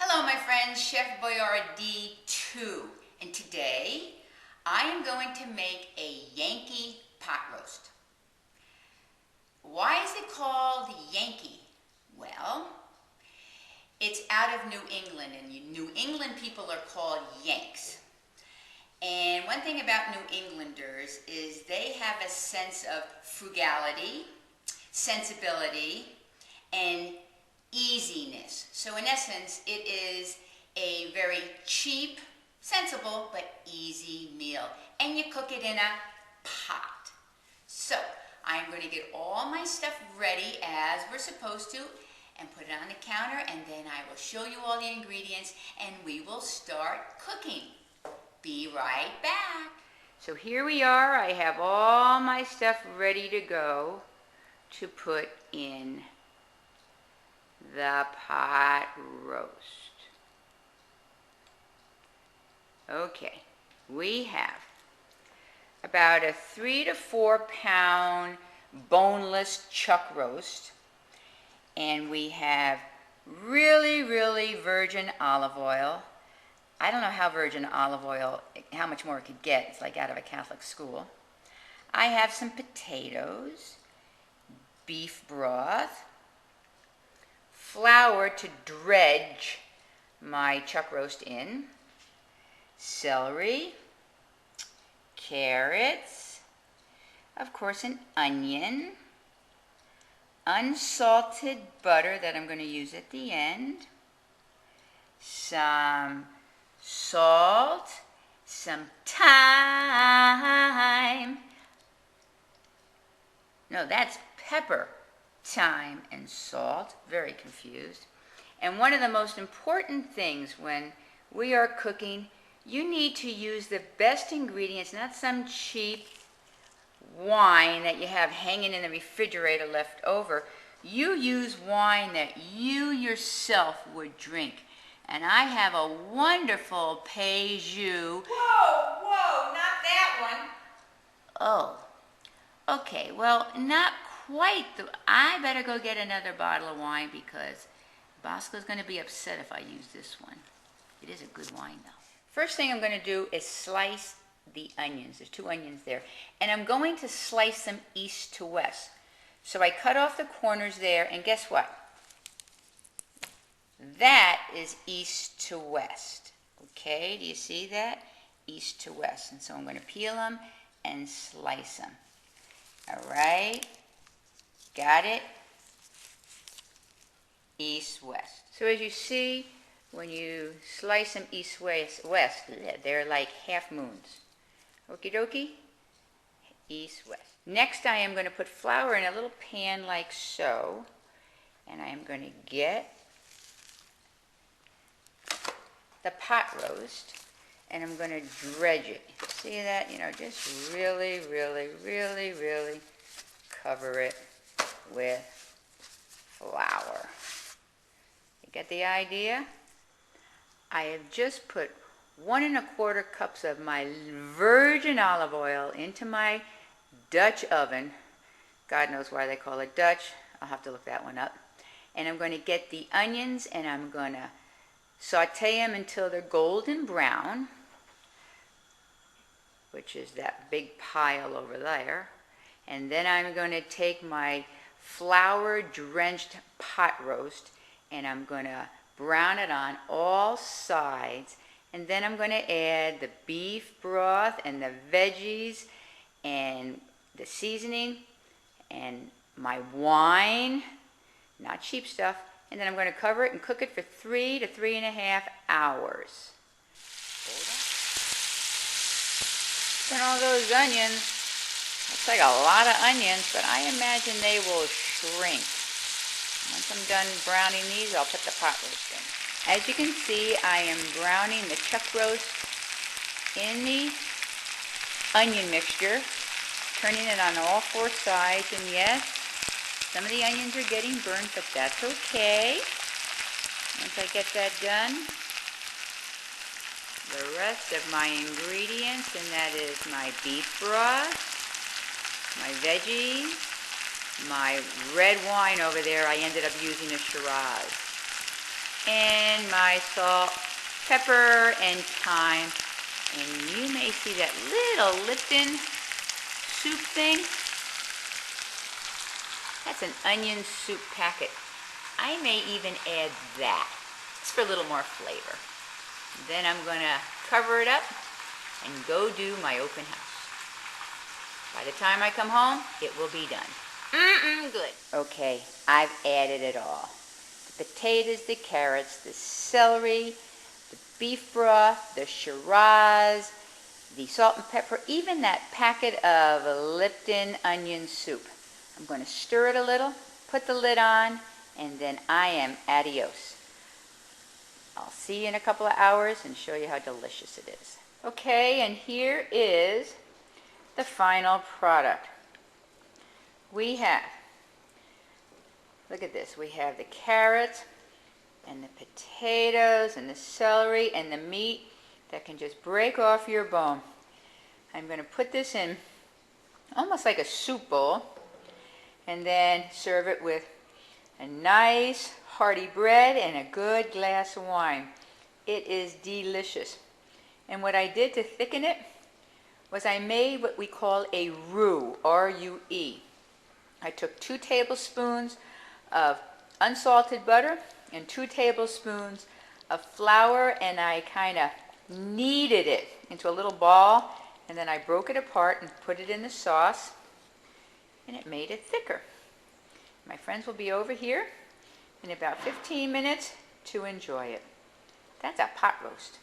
Hello my friends, Chef Boyardee 2, and today I am going to make a Yankee pot roast. Why is it called Yankee? Well, it's out of New England, and New England people are called Yanks. And one thing about New Englanders is they have a sense of frugality, sensibility, and easiness. So in essence, it is a very cheap, sensible, but easy meal. And you cook it in a pot. So I'm going to get all my stuff ready as we're supposed to and put it on the counter, and then I will show you all the ingredients and we will start cooking. Be right back. So here we are. I have all my stuff ready to go to put in the pot roast. Okay, we have about a 3 to 4 pound boneless chuck roast, and we have really virgin olive oil. I don't know how virgin olive oil, how much more it could get. It's like out of a Catholic school. I have some potatoes, beef broth, flour to dredge my chuck roast in, celery, carrots, of course an onion, unsalted butter that I'm going to use at the end, some salt, some thyme. No, that's pepper. Thyme and salt, very confused. And one of the most important things when we are cooking, you need to use the best ingredients, not some cheap wine that you have hanging in the refrigerator left over. You use wine that you yourself would drink. And I have a wonderful Peugeot. Whoa, not that one. Oh, okay, well, not quite. I better go get another bottle of wine because Bosco's going to be upset if I use this one. It is a good wine though. First thing I'm going to do is slice the onions. There's 2 onions there. And I'm going to slice them east to west. So I cut off the corners there, and guess what? That is east to west. Okay, do you see that? East to west. And so I'm going to peel them and slice them. All right. Got it? East-west. So as you see, when you slice them east-west, they're like half moons. Okie dokie? East-west. Next I am going to put flour in a little pan like so. And I am going to get the pot roast. And I'm going to dredge it. See that? You know, just really cover it with flour. You get the idea? I have just put 1 1/4 cups of my virgin olive oil into my Dutch oven. God knows why they call it Dutch. I'll have to look that one up. And I'm going to get the onions and I'm going to saute them until they're golden brown, which is that big pile over there. And then I'm going to take my flour-drenched pot roast and I'm going to brown it on all sides. And then I'm going to add the beef broth and the veggies and the seasoning and my wine, not cheap stuff. And then I'm going to cover it and cook it for 3 to 3.5 hours. And all those onions, looks like a lot of onions, but I imagine they will shrink. Once I'm done browning these, I'll put the pot roast in. As you can see, I am browning the chuck roast in the onion mixture, turning it on all 4 sides, and yes, some of the onions are getting burnt, but that's okay. Once I get that done, the rest of my ingredients, and that is my beef broth, my veggies, my red wine over there. I ended up using a Shiraz. and my salt, pepper, and thyme. And you may see that little Lipton soup thing. That's an onion soup packet. I may even add that, just for a little more flavor. Then I'm going to cover it up and go do my open house. By the time I come home, it will be done. Good. Okay, I've added it all. The potatoes, the carrots, the celery, the beef broth, the Shiraz, the salt and pepper, even that packet of Lipton onion soup. I'm going to stir it a little, put the lid on, and then I am adios. I'll see you in a couple of hours and show you how delicious it is. Okay, and here is the final product. We have, look at this, we have the carrots and the potatoes and the celery and the meat that can just break off your bone. I'm going to put this in almost like a soup bowl and then serve it with a nice hearty bread and a good glass of wine. It is delicious. And what I did to thicken it was I made what we call a roux, R-U-E. I took 2 tablespoons of unsalted butter and 2 tablespoons of flour, and I kind of kneaded it into a little ball, and then I broke it apart and put it in the sauce, and it made it thicker. My friends will be over here in about 15 minutes to enjoy it. That's a pot roast.